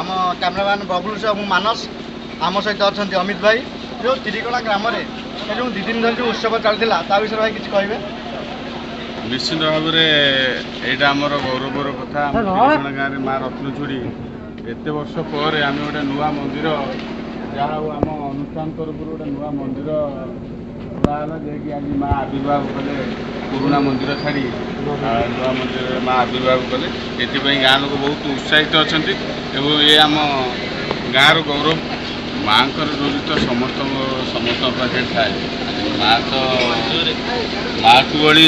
आम कैमरामैन बबलू से मानस आम सहित अच्छा अमित भाई जो तिरिकणा ग्राम में जो 2 दिन धरी जो उत्सव चलता ता विषय भाई किसी कहे। निश्चित भाव में यहाँ आमर गौरवर कथा तिरिकणा गाँव में माँ रत्नचूड़ी एत वर्ष पर आम गोटे नुआ मंदिर जहाँ आम अनुष्ठान तरफ गोटे नुआ मंदिर खोला जे आज माँ आविर्भाव कले पुराना मंदिर छाड़ी नुआ मंदिर माँ आविर्भाव कले ये गाँ लोग बहुत उत्साहित अच्छा ये आम गाँव गौरव माँ डोरी तो समस्त पाखे थाए माँ तो माँ को भली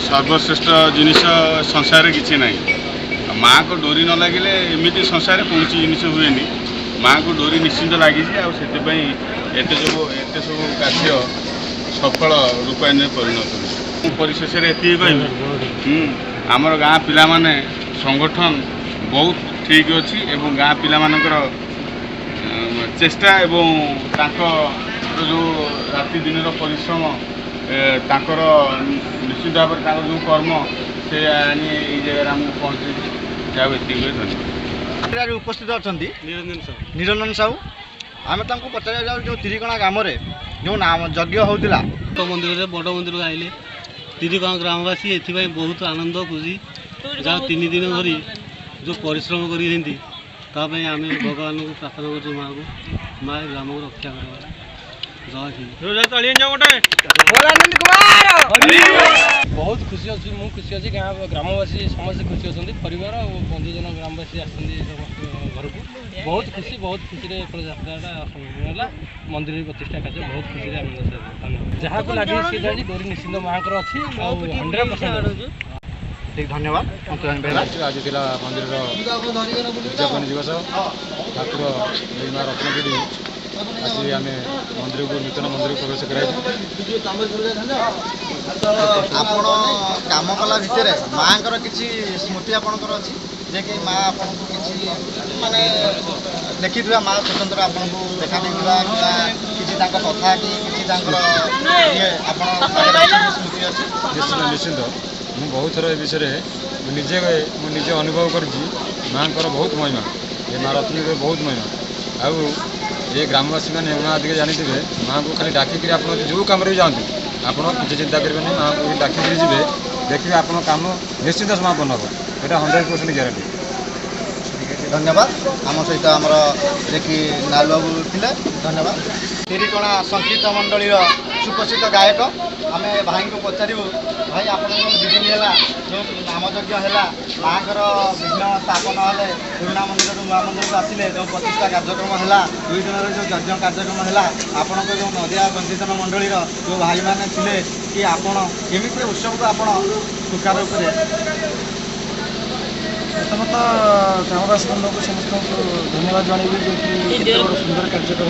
सर्वश्रेष्ठ जिनिस संसार किसी ना माँ को डोरी न लगे एमती संसार कौन जिनिस हुए माँ को डोरी निश्चिंत लगी एत सब कार्य सफल रूपायन परिणत परिशेष ये आमर गाँ पिला माने संगठन बहुत ठीक अच्छी एवं गाँ पिला मानकर चेष्टा एवं जो राति दिन परिश्रम ताकर निश्चित भाव में जो कर्म से आनी जगह आमको पहुँचे जहाँ धन्यवाद। उपस्थित अच्छा निरंजन साहू आम पचार जो तिरिकणा ग्राम में जो नाम यज्ञ होता तो मंदिर बड़ मंदिर आइले तिरिकणा ग्रामवासी एथि बहुत आनंद खुशी जहाँ 3 दिन धरी जो परिश्रम करी आम भगवान को प्रार्थना कर माँ को माँ ग्राम को रक्षा कर बहुत खुशी अच्छी मुझे खुशी अच्छी गाँव ग्रामवासी समस्त खुशी अच्छा परिवार और बंधुजन ग्रामवासी घर को बहुत खुशी यात्राटा संपूर्ण है मंदिर प्रतिष्ठा कार्य बहुत खुशी आनंद जहाँ को लगे सी जाए डोरी निश्चिंत माँ को अच्छी 100% ठीक धन्यवाद। आज थिला मंदिर उद्यापन दिवस ठाकुर माँ रत्नचूड़ी आज आम मंदिर को नूतन मंदिर प्रवेश कर आपण काम कला भितर माँ किसी स्मृति आपंकर अच्छी जे कि माँ आपन को किसी माने देखी माँ स्वतंत्र आपन को देखा किसी कथा कि स्मृति अच्छी निश्चिंत मुझे बहुत थर विषय निजे अनुभव कर माँ बहुत महिमा ये माँ रत्नचूड़ी बहुत महिमा आउ ये ग्रामवासी मैंने अधिक जानी माँ को खाली डाकिक आप जो कम भी जातु आप किसी चिंता करेंगे माँ को डाकिक जी देखिए आप काम निश्चित समापन हम यहाँ 100% ग्यारंटी। धन्यवाद आम सहित आमर देखी नाल बाबू थे धन्यवाद। तिरिकणा संगीत मंडली सुप्रसिद्ध गायक आम भाई को पचारू भाई आप 2 दिन है जो नामयज्ञ है माँ विघ्न स्थापन है पुराना मंदिर नुआ मंदिर को आसिले जो प्रतिष्ठा कार्यक्रम है 2 दिन जो यज्ञ कार्यक्रम है आपण जो नदिया संकीर्तन मंडली जो भाई मैंने थे कि आपमती उत्सव को आप सुचार रूप प्रथमत ग्रामवासी बंधु को समस्त धन्यवाद जनइबी जो बड़ सुंदर कार्यक्रम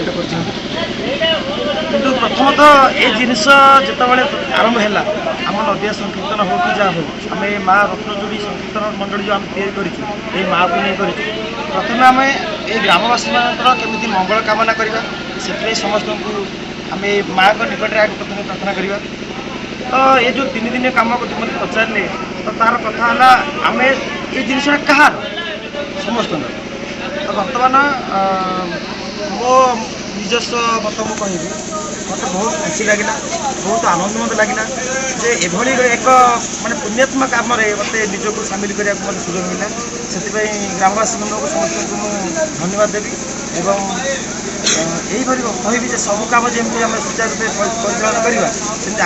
किंतु प्रथमत ये जिनस जो आरंभ है आम नदिया संकीर्तन हो कि जहाँ हो आम माँ रत्नचूड़ी संकीर्तन मंडली जो आम या माँ को नहीं कर प्रथम आम ये ग्रामवासी केमी मंगल कामना करवा से समस्त को आम माँ को निकट में प्रथम प्रार्थना करवा। तो ये जो 3 दिन कम को तुम पचारे तो तार कथा है आम ये जिनसा कहार समस्त तो बर्तमान मो निजस्व मत मुझे कहि मत बहुत खुशी लगे बहुत आनंद मत लगे जे एभली एक माने पुण्यात्मा काम मत निजक सामिल करने को मत सुजोग मिला से ग्रामवासी बंधु को समस्त को धन्यवाद देवी एवं यही कहि सब कम जमी आम सुचारू रूप परिचालन करवा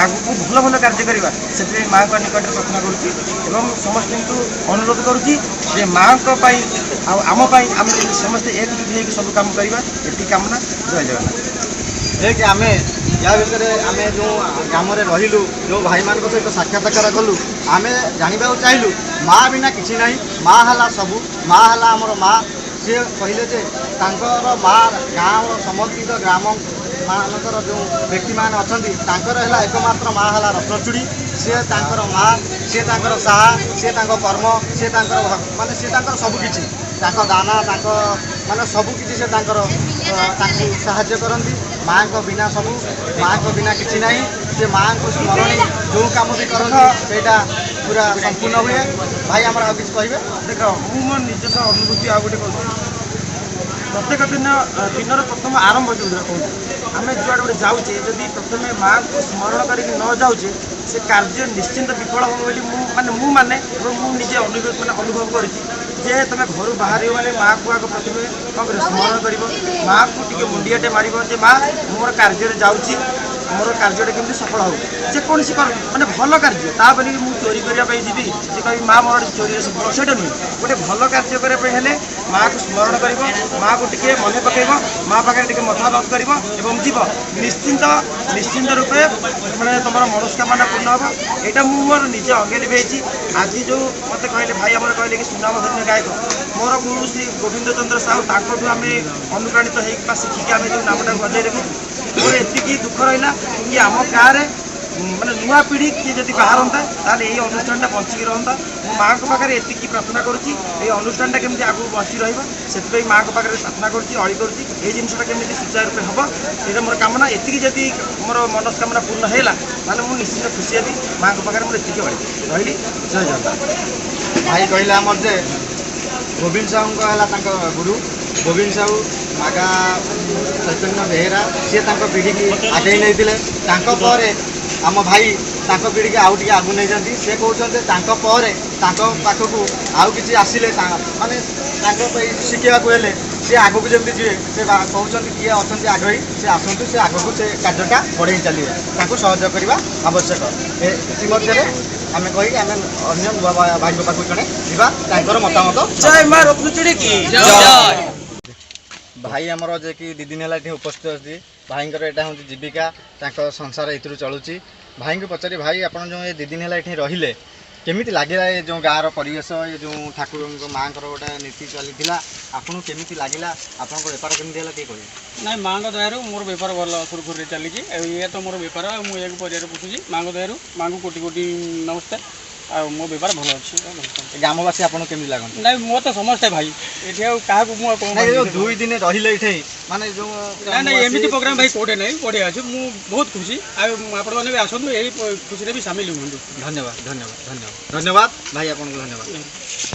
आगे भल भल कार्य करवा से माँ का निकट प्रार्थना करुँच समस्त को अनुरोध करुँची माँ आम आम समस्ते एकजुट हो सब कम करवा ये कामना। जय जगन्नाथ। कि आम या भितर आम जो ग्राम रहिलु जो भाई मान सहित साक्षात्कार कलु आम जानवा चाहलु माँ बिना किसी ना माँ है सबू माँ है आमर माँ सी कहले जे माँ गाँव समर्पित ग्राम मानकर जो व्यक्ति मैंने अच्छा एकमात्र माँ है रत्नचूड़ी सी माँ सी साहा सी कर्म सी माने सी सबकि दाना माने सबकि से साहाय्य करती माँ को बिना सबू माँ को बिना किसी ना से माँ को स्मरण जो कम भी करती से पूरा संपूर्ण हुए। भाई आम किसी कहे देख मो निजस्व अनुभूति आ गए प्रत्येक दिनर प्रथम आरंभ जो कहूँ आम जुआड़े गोटे जाऊे जदि प्रथम माँ को स्मरण कर न जाऊे से कार्य निश्चिंत विफल हम बोली माने मुझे अनुभव कर तुम घर बाहर माने माँ को आग प्रथम कौन कर स्मरण कर माँ को टी मुंडियाटे मार माँ मोर कार्य जाऊँगी मोर कार्य केमती सफल हो जेकोसी माने भल कार्य ता बोली मुझे चोरी करने जी जे कह माँ मोर चोरी सफल से नुहे गोटे भल कार्य करने माँ को स्मरण कर माँ को टी मन पकड़ माँ पाखे मथा बात कर जीव निश्चिंत रूपे मैंने तुम मनस्कामना पूर्ण हम यहाँ मोर निजे अंगे लिभेजी आज जो मत कहले भाई आम कहले कि सुनामधन्य गायक मोर गुरु श्री गोविंद चंद्र साहू ताकू आम अनुप्राणित होगा शिखिक आम जो नामटा बजाय रखी मोर एति दुख रहा कि आम गाँव माने नुआ पीढ़ी किए जब बाहरता ताले ये अनुष्ठानटा बचिकी रहा मो माँ को पाखे एति प्रार्थना करुँची अनुष्ठानटा केमती आगू बची रही माँ को पाखे प्रार्थना करुँची अड़ी करुँची ये जिनटा केमती सुचारू रूपे हम ये मोर कामना एति जदि मोर मनस्कामना पूर्ण है ताले मुझे निश्चित खुशी हेबी माँ को पाखे मोर एति अड़ी रही जय जगन्नाथ। भाई कहला आमर जे गोविंद साहू गुरु गोविंद साहू मागा चैतन्य बेहेरा सी पीढ़ी की आगे नहीं आम भाई पीढ़ी की आउ आगू नहीं जाती सी कहते पाखक आउ कि आसिले माने शिखा सी आग को जमी जी से कहते किए अच्छा आग्रही से आसतु से आग को से कार्यटा बढ़े चलिए सहयोग करने आवश्यक इतिम्य आम कहीकि आम अन्य भाई पाक जड़े जावा मतामत जय माँ रत्नचूड़ी की भाई आमर जे कि 2 दिन है ये उपस्थित अच्छी भाई यहाँ हूँ जीविका संसार ये चलुची भाई को पचारि भाई आप जो ये 2 दिन है ये रहिले केमिति लगिला ये जो गाँव परिवेश ये जो ठाकुर माँ गोटे नीति चली आपको केमिति लगिला आप बेपार केमिति है किए कह ना माँ दयारू मोर बेपार भल सुरखुरी चली ये तो मोर बेपार मुझे परिवार पोषुची माँ दयारू माँ को कोटि कोटि नमस्कार आ मो बेपार भल अच्छे ग्रामवासी आपको केमिति लगन ना मो तो समस्ते भाई ये क्या 2 दिन रहिले ये माने जो ना एमती प्रोग्राम भाई कौटे ना बढ़िया अच्छे मुझे बहुत खुशी आपण भी आसतु यही खुशी भी सामिल हूँ। धन्यवाद धन्यवाद धन्यवाद धन्यवाद भाई आपको धन्यवाद।